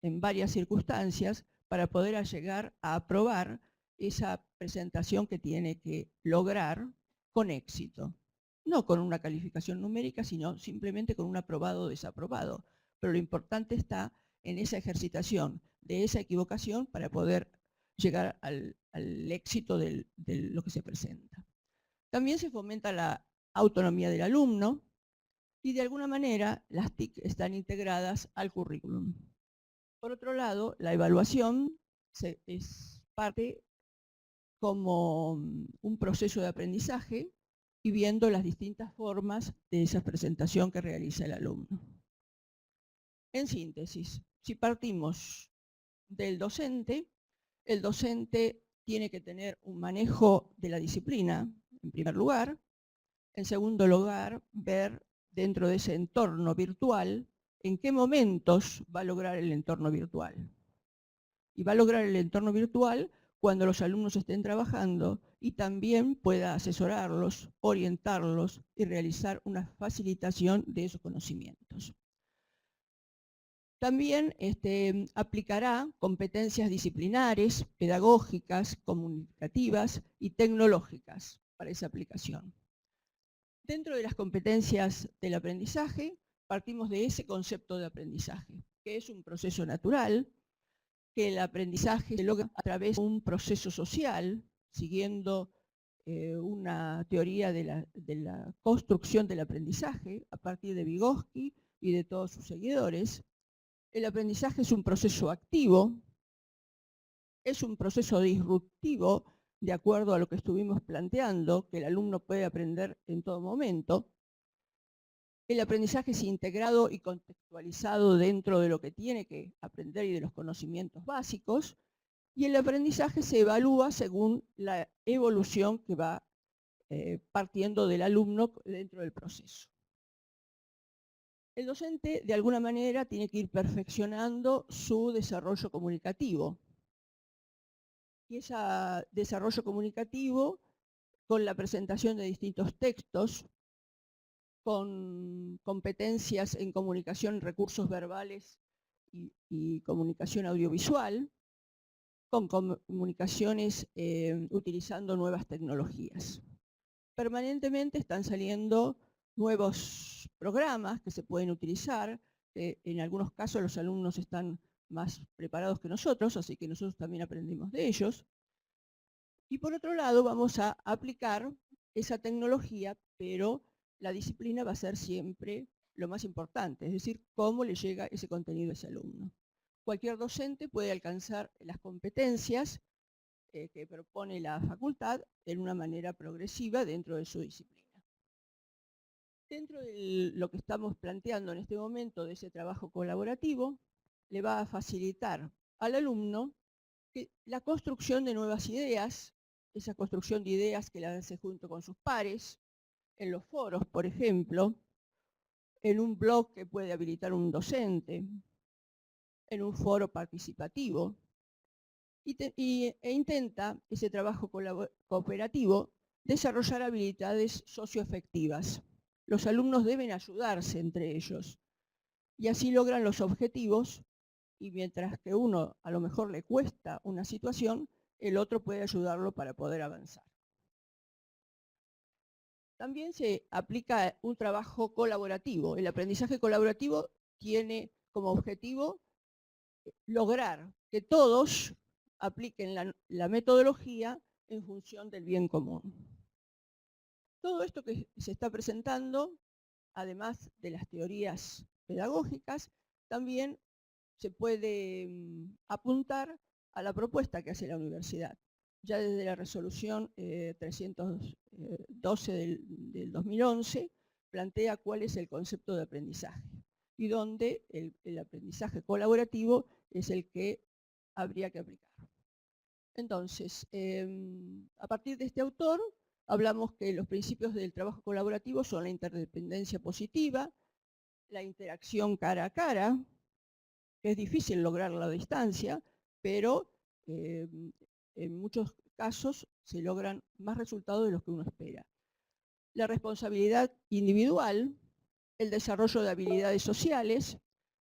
en varias circunstancias para poder llegar a aprobar esa presentación que tiene que lograr con éxito. No con una calificación numérica, sino simplemente con un aprobado o desaprobado. Pero lo importante está en esa ejercitación de esa equivocación para poder llegar al éxito de lo que se presenta. También se fomenta la autonomía del alumno y de alguna manera las TIC están integradas al currículum. Por otro lado, la evaluación es parte como un proceso de aprendizaje y viendo las distintas formas de esa presentación que realiza el alumno. En síntesis, si partimos del docente, el docente tiene que tener un manejo de la disciplina, en primer lugar. En segundo lugar, ver dentro de ese entorno virtual en qué momentos va a lograr el entorno virtual. Y va a lograr el entorno virtual cuando los alumnos estén trabajando y también pueda asesorarlos, orientarlos y realizar una facilitación de esos conocimientos. También aplicará competencias disciplinares, pedagógicas, comunicativas y tecnológicas para esa aplicación. Dentro de las competencias del aprendizaje, partimos de ese concepto de aprendizaje, que es un proceso natural, que el aprendizaje se logra a través de un proceso social, siguiendo una teoría de la construcción del aprendizaje a partir de Vygotsky y de todos sus seguidores. El aprendizaje es un proceso activo, es un proceso disruptivo, de acuerdo a lo que estuvimos planteando, que el alumno puede aprender en todo momento. El aprendizaje es integrado y contextualizado dentro de lo que tiene que aprender y de los conocimientos básicos, y el aprendizaje se evalúa según la evolución que va partiendo del alumno dentro del proceso. El docente, de alguna manera, tiene que ir perfeccionando su desarrollo comunicativo. Y ese desarrollo comunicativo, con la presentación de distintos textos, con competencias en comunicación, recursos verbales y comunicación audiovisual, con comunicaciones utilizando nuevas tecnologías. Permanentemente están saliendo nuevos programas que se pueden utilizar, en algunos casos los alumnos están más preparados que nosotros, así que nosotros también aprendemos de ellos. Y por otro lado vamos a aplicar esa tecnología, pero la disciplina va a ser siempre lo más importante, es decir, cómo le llega ese contenido a ese alumno. Cualquier docente puede alcanzar las competencias que propone la facultad en una manera progresiva dentro de su disciplina. Dentro de lo que estamos planteando en este momento de ese trabajo colaborativo, le va a facilitar al alumno la construcción de nuevas ideas, esa construcción de ideas que la hace junto con sus pares, en los foros, por ejemplo, en un blog que puede habilitar un docente, en un foro participativo, e intenta ese trabajo cooperativo desarrollar habilidades socioafectivas. Los alumnos deben ayudarse entre ellos y así logran los objetivos, y mientras que uno a lo mejor le cuesta una situación, el otro puede ayudarlo para poder avanzar. También se aplica un trabajo colaborativo. El aprendizaje colaborativo tiene como objetivo lograr que todos apliquen la metodología en función del bien común. Todo esto que se está presentando, además de las teorías pedagógicas, también se puede apuntar a la propuesta que hace la universidad. Ya desde la resolución 312 del 2011 plantea cuál es el concepto de aprendizaje y donde el aprendizaje colaborativo es el que habría que aplicar. Entonces, a partir de este autor, hablamos que los principios del trabajo colaborativo son la interdependencia positiva, la interacción cara a cara, que es difícil lograr a la distancia, pero en muchos casos se logran más resultados de los que uno espera. La responsabilidad individual, el desarrollo de habilidades sociales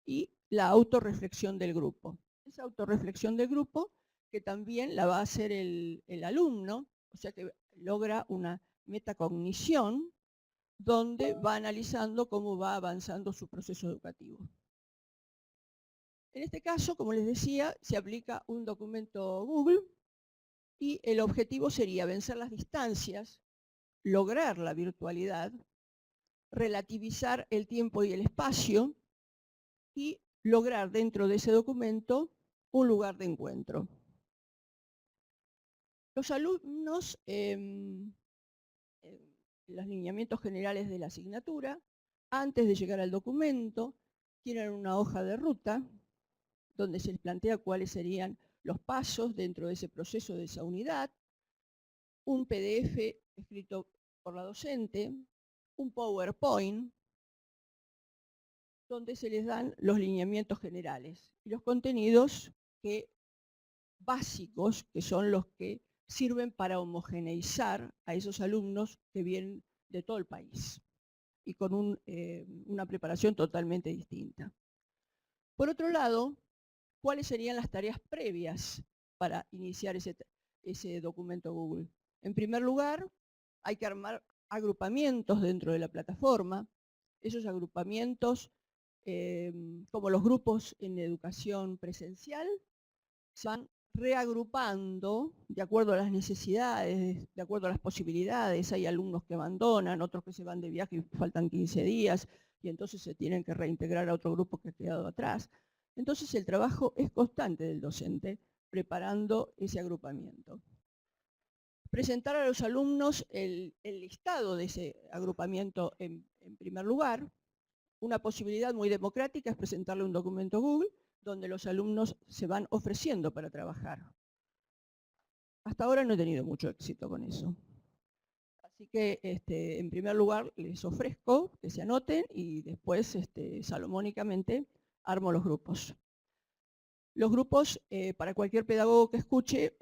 y la autorreflexión del grupo. Esa autorreflexión del grupo que también la va a hacer el alumno, o sea que logra una metacognición donde va analizando cómo va avanzando su proceso educativo. En este caso, como les decía, se aplica un documento Google y el objetivo sería vencer las distancias, lograr la virtualidad, relativizar el tiempo y el espacio y lograr dentro de ese documento un lugar de encuentro. Los alumnos, los lineamientos generales de la asignatura, antes de llegar al documento, tienen una hoja de ruta donde se les plantea cuáles serían los pasos dentro de ese proceso de esa unidad, un PDF escrito por la docente, un PowerPoint, donde se les dan los lineamientos generales y los contenidos básicos, que son los que sirven para homogeneizar a esos alumnos que vienen de todo el país y con una preparación totalmente distinta. Por otro lado, ¿cuáles serían las tareas previas para iniciar ese documento Google? En primer lugar, hay que armar agrupamientos dentro de la plataforma. Esos agrupamientos, como los grupos en educación presencial, se van reagrupando de acuerdo a las necesidades, de acuerdo a las posibilidades. Hay alumnos que abandonan, otros que se van de viaje y faltan 15 días, y entonces se tienen que reintegrar a otro grupo que ha quedado atrás. Entonces el trabajo es constante del docente, preparando ese agrupamiento. Presentar a los alumnos el listado de ese agrupamiento en primer lugar. Una posibilidad muy democrática es presentarle un documento Google donde los alumnos se van ofreciendo para trabajar. Hasta ahora no he tenido mucho éxito con eso. Así que en primer lugar les ofrezco que se anoten y después salomónicamente armo los grupos. Los grupos, para cualquier pedagogo que escuche,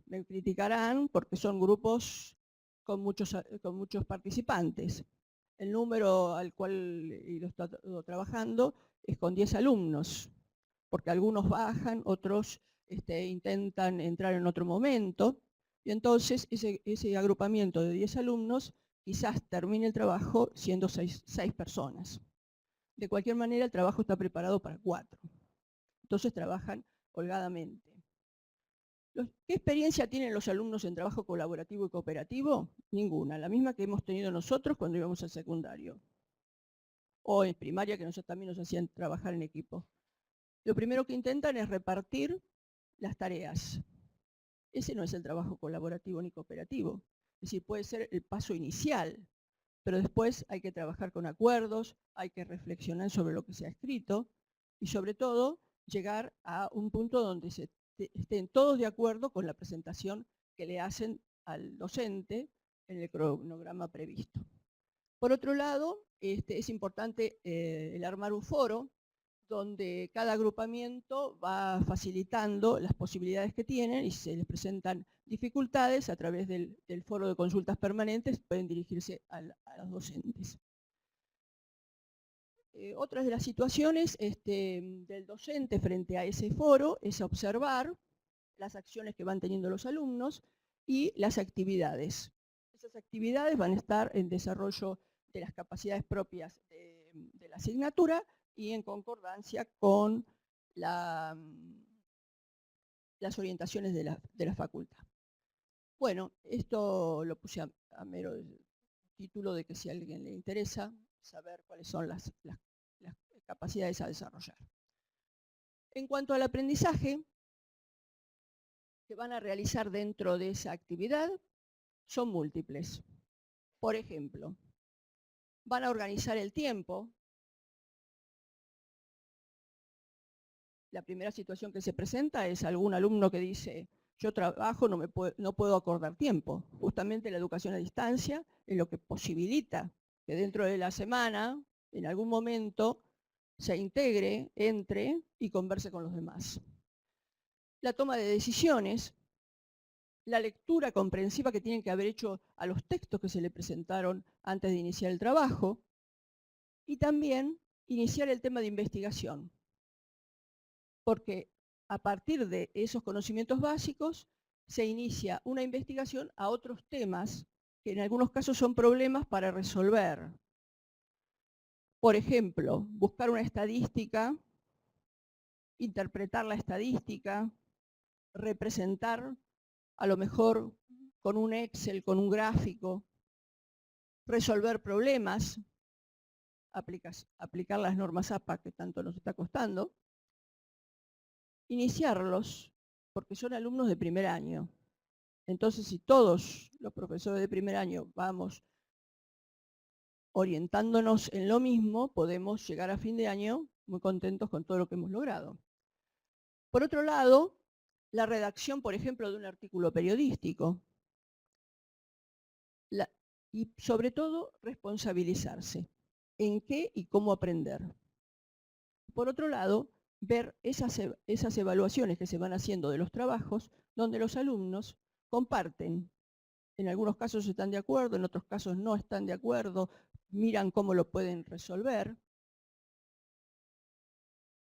me criticarán porque son grupos con muchos participantes. El número al cual lo he estado trabajando es con 10 alumnos, porque algunos bajan, otros intentan entrar en otro momento, y entonces ese agrupamiento de 10 alumnos quizás termine el trabajo siendo 6 personas. De cualquier manera, el trabajo está preparado para 4. Entonces trabajan holgadamente. ¿Qué experiencia tienen los alumnos en trabajo colaborativo y cooperativo? Ninguna, la misma que hemos tenido nosotros cuando íbamos al secundario. O en primaria, que también nos hacían trabajar en equipo. Lo primero que intentan es repartir las tareas. Ese no es el trabajo colaborativo ni cooperativo. Es decir, puede ser el paso inicial, pero después hay que trabajar con acuerdos, hay que reflexionar sobre lo que se ha escrito y sobre todo llegar a un punto donde estén todos de acuerdo con la presentación que le hacen al docente en el cronograma previsto. Por otro lado, es importante el armar un foro donde cada agrupamiento va facilitando las posibilidades que tienen y si se les presentan dificultades a través del foro de consultas permanentes pueden dirigirse a los docentes. Otras de las situaciones del docente frente a ese foro es observar las acciones que van teniendo los alumnos y las actividades. Esas actividades van a estar en desarrollo de las capacidades propias de la asignatura y en concordancia con las orientaciones de la facultad. Bueno, esto lo puse a mero título de que si a alguien le interesa saber cuáles son las capacidades a desarrollar. En cuanto al aprendizaje que van a realizar dentro de esa actividad, son múltiples. Por ejemplo, van a organizar el tiempo. La primera situación que se presenta es algún alumno que dice, yo trabajo, no puedo acordar tiempo. Justamente la educación a distancia es lo que posibilita que dentro de la semana, en algún momento, se integre, entre y converse con los demás. La toma de decisiones, la lectura comprensiva que tienen que haber hecho a los textos que se le presentaron antes de iniciar el trabajo, y también iniciar el tema de investigación. Porque a partir de esos conocimientos básicos se inicia una investigación a otros temas que en algunos casos son problemas para resolver. Por ejemplo, buscar una estadística, interpretar la estadística, representar a lo mejor con un Excel, con un gráfico, resolver problemas, aplicar las normas APA que tanto nos está costando, iniciarlos, porque son alumnos de primer año. Entonces, si todos los profesores de primer año vamos orientándonos en lo mismo, podemos llegar a fin de año muy contentos con todo lo que hemos logrado. Por otro lado, la redacción, por ejemplo, de un artículo periodístico. Y sobre todo, responsabilizarse en qué y cómo aprender. Por otro lado, ver esas evaluaciones que se van haciendo de los trabajos, donde los alumnos comparten. En algunos casos están de acuerdo, en otros casos no están de acuerdo, miran cómo lo pueden resolver.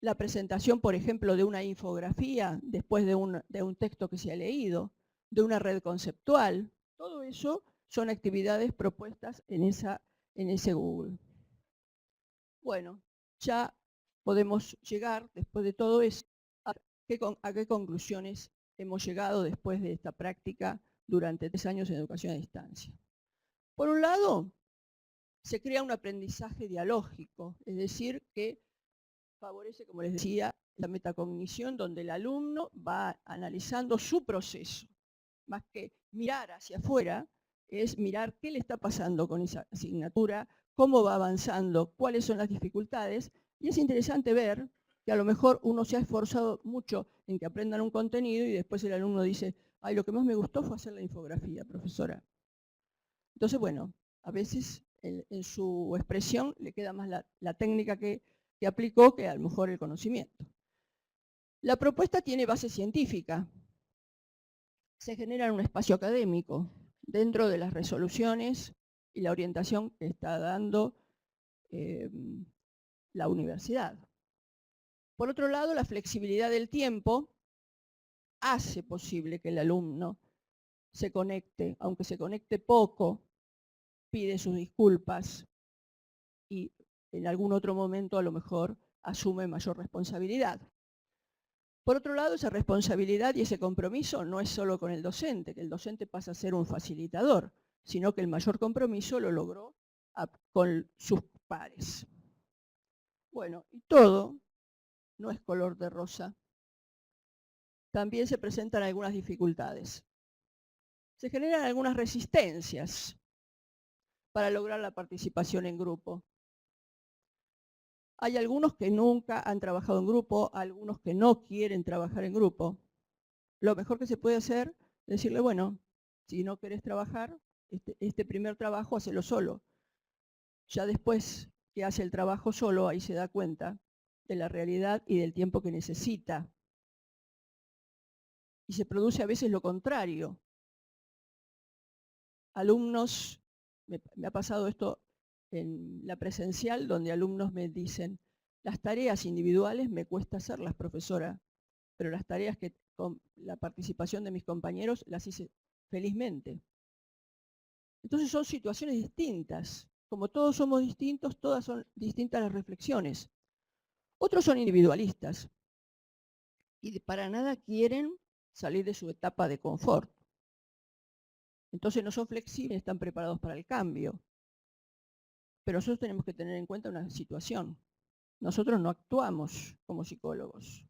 La presentación, por ejemplo, de una infografía después de un texto que se ha leído, de una red conceptual, todo eso son actividades propuestas en ese Google. Bueno, ya podemos llegar, después de todo eso, a qué conclusiones hemos llegado después de esta práctica durante 3 años en educación a distancia. Por un lado, se crea un aprendizaje dialógico, es decir, que favorece, como les decía, la metacognición, donde el alumno va analizando su proceso. Más que mirar hacia afuera, es mirar qué le está pasando con esa asignatura, cómo va avanzando, cuáles son las dificultades, y es interesante ver que a lo mejor uno se ha esforzado mucho en que aprendan un contenido y después el alumno dice, ay, lo que más me gustó fue hacer la infografía, profesora. Entonces, bueno, a veces en su expresión le queda más la técnica que aplicó que a lo mejor el conocimiento. La propuesta tiene base científica. Se genera en un espacio académico dentro de las resoluciones y la orientación que está dando la universidad. Por otro lado, la flexibilidad del tiempo hace posible que el alumno se conecte, aunque se conecte poco, pide sus disculpas y en algún otro momento a lo mejor asume mayor responsabilidad. Por otro lado, esa responsabilidad y ese compromiso no es solo con el docente, que el docente pasa a ser un facilitador, sino que el mayor compromiso lo logró con sus pares. Bueno, y todo no es color de rosa. También se presentan algunas dificultades. Se generan algunas resistencias para lograr la participación en grupo. Hay algunos que nunca han trabajado en grupo, algunos que no quieren trabajar en grupo. Lo mejor que se puede hacer es decirle, bueno, si no querés trabajar, este primer trabajo, hacelo solo. Ya después que hace el trabajo solo, ahí se da cuenta de la realidad y del tiempo que necesita. Y se produce a veces lo contrario. Alumnos, me ha pasado esto en la presencial, donde alumnos me dicen, las tareas individuales me cuesta hacerlas, profesora, pero las tareas que con la participación de mis compañeros las hice felizmente. Entonces son situaciones distintas. Como todos somos distintos, todas son distintas las reflexiones. Otros son individualistas y para nada quieren salir de su etapa de confort. Entonces no son flexibles, están preparados para el cambio. Pero nosotros tenemos que tener en cuenta una situación. Nosotros no actuamos como psicólogos.